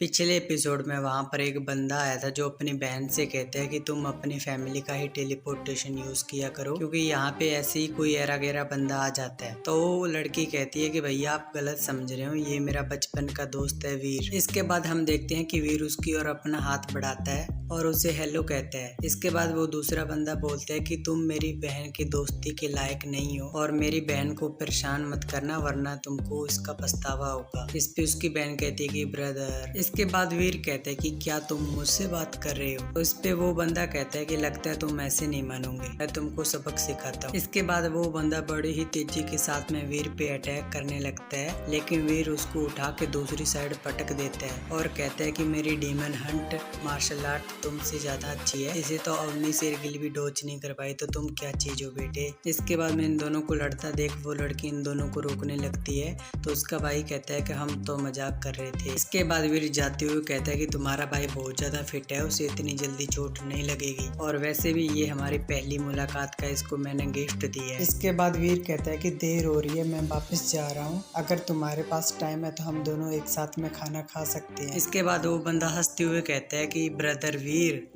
पिछले एपिसोड में वहाँ पर एक बंदा आया था जो अपनी बहन से कहता है कि तुम अपनी फैमिली का ही टेलीपोर्टेशन यूज किया करो क्योंकि यहाँ पे ऐसे ही कोई एरा गैरा बंदा आ जाता है। तो वो लड़की कहती है कि भैया आप गलत समझ रहे हो, ये मेरा बचपन का दोस्त है वीर। इसके बाद हम देखते हैं कि वीर उसकी ओर अपना हाथ बढ़ाता है और उसे हेलो कहता है। इसके बाद वो दूसरा बंदा बोलता है कि तुम मेरी बहन की दोस्ती के लायक नहीं हो और मेरी बहन को परेशान मत करना वरना तुमको इसका पछतावा होगा। इस पे उसकी बहन कहती है कि ब्रदर। इसके बाद वीर कहता है कि क्या तुम मुझसे बात कर रहे हो। तो इस पे वो बंदा कहता है कि लगता है तुम ऐसे नहीं मानोगे, मैं तुमको सबक सिखाता हूँ। इसके बाद वो बंदा बड़ी ही तेजी के साथ में वीर पे अटैक करने लगता है, लेकिन वीर उसको उठा के दूसरी साइड पटक देता है और कहता है कि मेरी डीमन हंट मार्शल आर्ट तुमसे ज्यादा अच्छी है, इसे तो अवनी शेरगिल भी डोच नहीं कर पाई, तो तुम क्या चीज हो बेटे। इसके बाद में इन दोनों को लड़ता देख वो लड़की इन दोनों को रोकने लगती है, तो उसका भाई कहता है कि हम तो मजाक कर रहे थे। इसके बाद वीर जाते हुए कहता है कि तुम्हारा भाई बहुत ज्यादा फिट है, उसे इतनी जल्दी चोट नहीं लगेगी और वैसे भी ये हमारी पहली मुलाकात का इसको मैंने गिफ्ट दिया है। इसके बाद वीर कहता है कि देर हो रही है, मैं वापस जा रहा हूँ, अगर तुम्हारे पास टाइम है तो हम दोनों एक साथ में खाना खा सकते हैं। इसके बाद वो बंदा हंसते हुए कहता है कि ब्रदर वीर,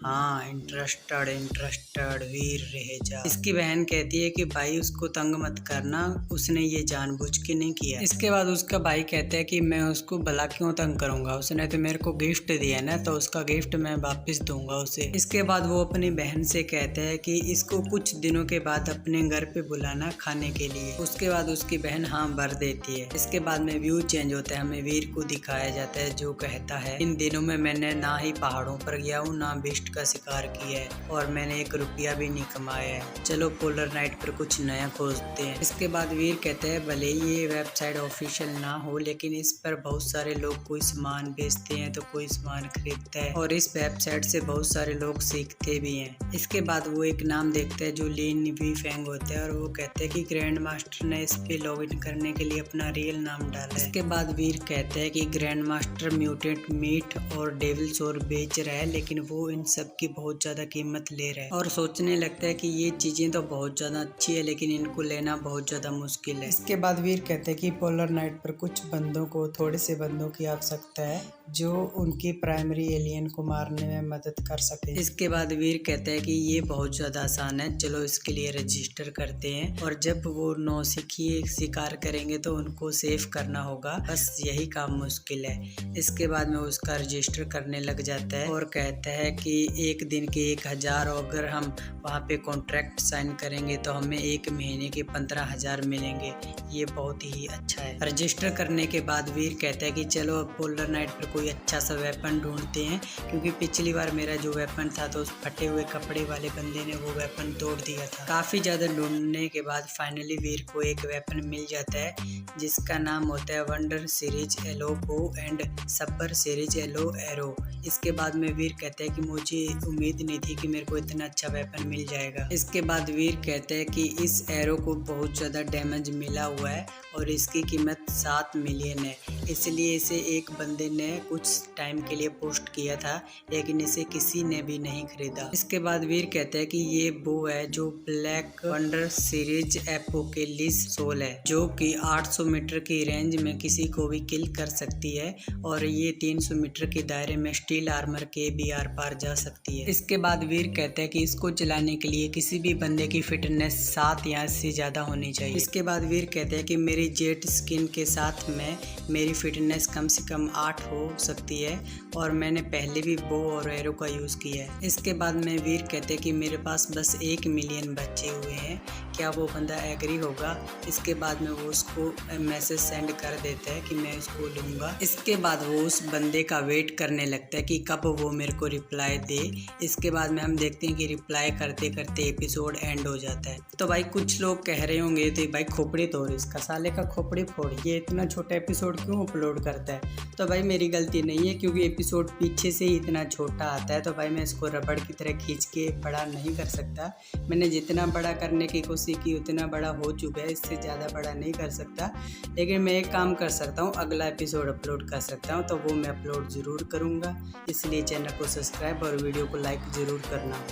हाँ इंटरेस्टेड वीर रहे जा। इसकी बहन कहती है कि भाई उसको तंग मत करना, उसने ये जानबूझ के नहीं किया। इसके बाद उसका भाई कहता है कि मैं उसको भला क्यों तंग करूंगा, उसने तो मेरे को गिफ्ट दिया ना, तो उसका गिफ्ट मैं वापस दूंगा उसे। इसके बाद वो अपनी बहन से कहता है कि इसको कुछ दिनों के बाद अपने घर पे बुलाना खाने के लिए। उसके बाद उसकी बहन हाँ भर देती है। इसके बाद में व्यू चेंज होता है, हमें वीर को दिखाया जाता है जो कहता है इन दिनों में मैंने ना ही पहाड़ों पर गया हूँ ना बिस्ट का शिकार किया है और मैंने 1 रुपया भी नहीं कमाया है, चलो पोलर नाइट पर कुछ नया खोजते हैं। इसके बाद वीर कहते हैं भले ये वेबसाइट ऑफिशियल ना हो लेकिन इस पर बहुत सारे लोग कोई सामान बेचते हैं तो कोई सामान खरीदता है और इस वेबसाइट से बहुत सारे लोग सीखते भी हैं। इसके बाद वो एक नाम देखते हैं जो लीन वी फेंग होता है और वो कहते हैं कि ग्रैंड मास्टर ने इस पे लॉग इन करने के लिए अपना रियल नाम डाला है। इसके बाद वीर कहते हैं कि ग्रैंड मास्टर म्यूटेंट मीट और डेविल सोर बेच रहा है लेकिन वो इन सब की बहुत ज्यादा कीमत ले रहा है और सोचने लगता है कि ये चीजें तो बहुत ज्यादा अच्छी है लेकिन इनको लेना बहुत ज्यादा मुश्किल है। इसके बाद वीर कहते हैं कि पोलर नाइट पर कुछ बंदों को, थोड़े से बंदों की आवश्यकता है जो उनकी प्राइमरी एलियन को मारने में मदद कर सके। इसके बाद वीर कहता है कि ये बहुत ज्यादा आसान है, चलो इसके लिए रजिस्टर करते हैं और जब वो नौसिखिए शिकार करेंगे तो उनको सेव करना होगा, बस यही काम मुश्किल है। इसके बाद में उसका रजिस्टर करने लग जाता है और कहता है कि एक दिन के 1000 अगर हम वहाँ पे कॉन्ट्रैक्ट साइन करेंगे तो हमें 1 महीने के 15,000 मिलेंगे, ये बहुत ही अच्छा है। रजिस्टर करने के बाद वीर कहता है कि चलो अब पोलर नाइट पर कोई अच्छा सा वेपन ढूंढते हैं क्योंकि पिछली बार मेरा जो वेपन था तो उस फटे हुए कपड़े वाले बंदे ने वो वेपन तोड़ दिया था। काफी ज्यादा ढूंढने के बाद फाइनली वीर को एक वेपन मिल जाता है जिसका नाम होता है वंडर सीरीज एलो बो एंड सपर सीरीज एलो एरो। इसके बाद में वीर कहते हैं कि मुझे उम्मीद नहीं थी कि मेरे को इतना अच्छा वेपन मिल जाएगा। इसके बाद वीर कहते हैं कि इस एरो को बहुत ज़्यादा डैमेज मिला हुआ है और इसकी कीमत 7 मिलियन है, इसलिए इसे एक बंदे ने कुछ टाइम के लिए पोस्ट किया था लेकिन इसे किसी ने भी नहीं खरीदा। इसके बाद वीर कहते हैं कि ये वो है जो ब्लैक वंडर सीरीज एपोकेलिस सोल है जो कि 800 मीटर की रेंज में किसी को भी किल कर सकती है और ये 300 मीटर के दायरे में स्टील आर्मर के भी आर पार जा सकती है। इसके बाद वीर कहते हैं कि इसको चलाने के लिए किसी भी बंदे की फिटनेस 7 या इससे ज्यादा होनी चाहिए। इसके बाद वीर कहते हैं कि मेरी जेट स्किन के साथ में मेरी फिटनेस कम से कम 8 हो सकती है और मैंने पहले भी बो और एरो का यूज किया है। इसके बाद में वीर कहते हैं कि मेरे पास बस 1 मिलियन बचे हुए हैं, क्या वो बंदा एग्री होगा। इसके बाद में वो उसको मैसेज सेंड कर देता है कि मैं उसको लूँगा। इसके बाद वो उस बंदे का वेट करने लगता है कि कब वो मेरे को रिप्लाई दे। इसके बाद में हम देखते हैं कि रिप्लाई करते करते एपिसोड एंड हो जाता है। तो भाई कुछ लोग कह रहे होंगे तो भाई खोपड़ी तोड़ इसका, साले का खोपड़ी फोड़, ये इतना छोटा एपिसोड क्यों अपलोड करता है। तो भाई मेरी गलती नहीं है क्योंकि एपिसोड पीछे से ही इतना छोटा आता है, तो भाई मैं इसको रबड़ की तरह खींच के बड़ा नहीं कर सकता। मैंने जितना बड़ा करने की कोशिश की उतना बड़ा हो चुका है, इससे ज़्यादा बड़ा नहीं कर सकता, लेकिन मैं एक काम कर सकता हूँ, अगला एपिसोड अपलोड कर सकता हूँ, तो वो मैं अपलोड ज़रूर करूँगा। इसलिए चैनल को सब्सक्राइब और वीडियो को लाइक ज़रूर करना।